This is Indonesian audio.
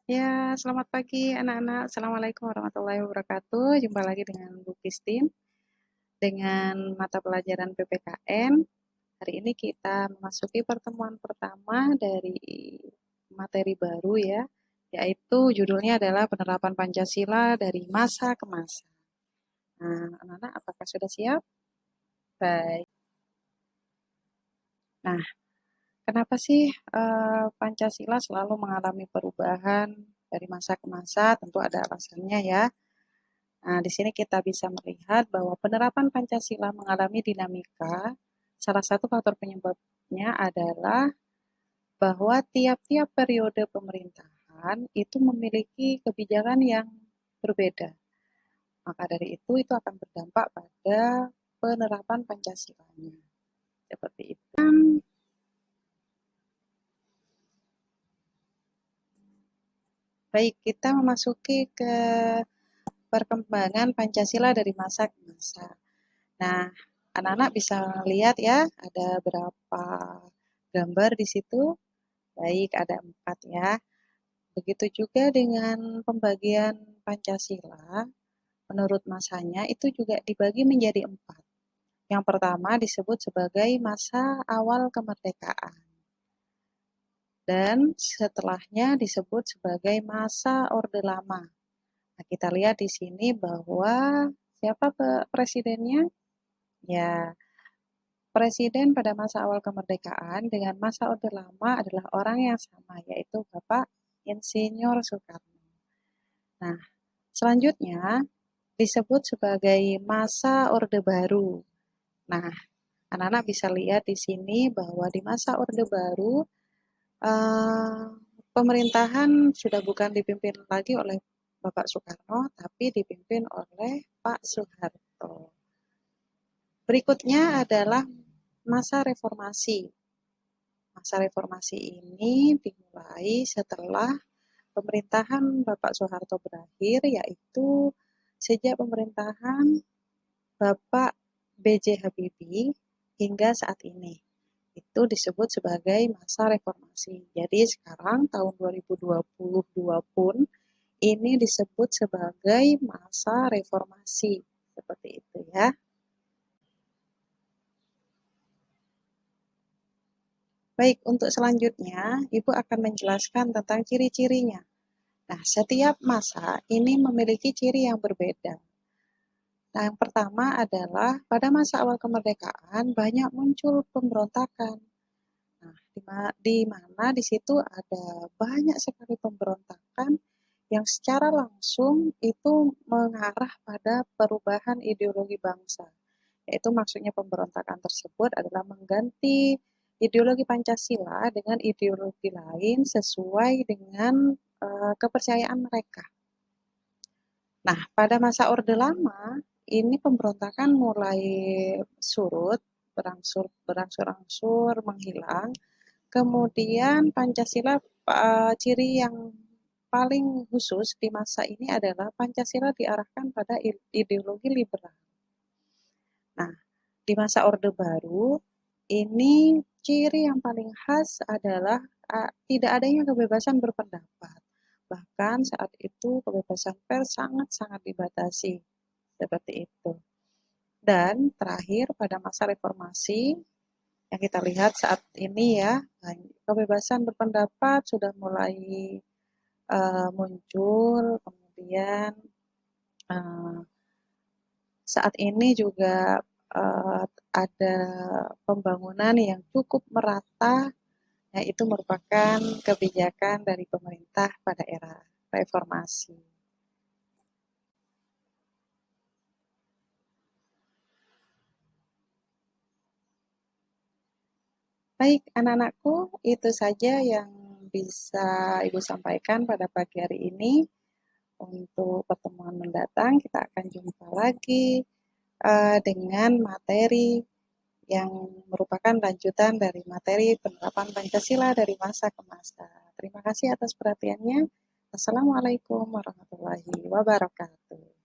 Ya, selamat pagi anak-anak. Assalamualaikum warahmatullahi wabarakatuh. Jumpa lagi dengan Bu Christine dengan mata pelajaran PPKN. Hari ini kita memasuki pertemuan pertama dari materi baru ya, yaitu judulnya adalah penerapan Pancasila dari masa ke masa. Nah, anak-anak apakah sudah siap? Baik. Nah, kenapa sih Pancasila selalu mengalami perubahan dari masa ke masa? Tentu ada alasannya ya. Nah, di sini kita bisa melihat bahwa penerapan Pancasila mengalami dinamika. Salah satu faktor penyebabnya adalah bahwa tiap-tiap periode pemerintahan itu memiliki kebijakan yang berbeda. Maka dari itu akan berdampak pada penerapan Pancasilanya. Seperti itu. Baik, kita memasuki ke perkembangan Pancasila dari masa ke masa. Nah, anak-anak bisa lihat ya, ada berapa gambar di situ. Baik, ada 4 ya. Begitu juga dengan pembagian Pancasila, menurut masanya itu juga dibagi menjadi 4. Yang pertama disebut sebagai masa awal kemerdekaan. Dan setelahnya disebut sebagai masa Orde Lama. Nah, kita lihat di sini bahwa siapa presidennya? Ya, presiden pada masa awal kemerdekaan dengan masa Orde Lama adalah orang yang sama, yaitu Bapak Insinyur Soekarno. Nah, selanjutnya disebut sebagai masa Orde Baru. Nah, anak-anak bisa lihat di sini bahwa di masa Orde Baru, eh, pemerintahan sudah bukan dipimpin lagi oleh Bapak Soekarno, tapi dipimpin oleh Pak Soeharto. Berikutnya adalah masa reformasi. Masa reformasi ini dimulai setelah pemerintahan Bapak Soeharto berakhir, yaitu sejak pemerintahan Bapak B.J. Habibie hingga saat ini. Itu disebut sebagai masa reformasi. Jadi sekarang tahun 2022 pun ini disebut sebagai masa reformasi. Seperti itu ya. Baik, untuk selanjutnya Ibu akan menjelaskan tentang ciri-cirinya. Nah, setiap masa ini memiliki ciri yang berbeda. Nah, yang pertama adalah pada masa awal kemerdekaan banyak muncul pemberontakan. Nah, di mana di situ ada banyak sekali pemberontakan yang secara langsung itu mengarah pada perubahan ideologi bangsa. Yaitu maksudnya pemberontakan tersebut adalah mengganti ideologi Pancasila dengan ideologi lain sesuai dengan kepercayaan mereka. Nah, pada masa Orde Lama, ini pemberontakan mulai surut, berangsur-angsur menghilang. Kemudian Pancasila, ciri yang paling khusus di masa ini adalah Pancasila diarahkan pada ideologi liberal. Nah, di masa Orde Baru, ini ciri yang paling khas adalah tidak adanya kebebasan berpendapat. Bahkan saat itu kebebasan pers sangat-sangat dibatasi. Seperti itu. Dan terakhir pada masa reformasi, yang kita lihat saat ini ya, kebebasan berpendapat sudah mulai muncul, kemudian uh, saat ini juga ada pembangunan yang cukup merata, ya itu merupakan kebijakan dari pemerintah pada era reformasi. Baik, anak-anakku, itu saja yang bisa Ibu sampaikan pada pagi hari ini. Untuk pertemuan mendatang, kita akan jumpa lagi dengan materi yang merupakan lanjutan dari materi penerapan Pancasila dari masa ke masa. Terima kasih atas perhatiannya. Assalamualaikum warahmatullahi wabarakatuh.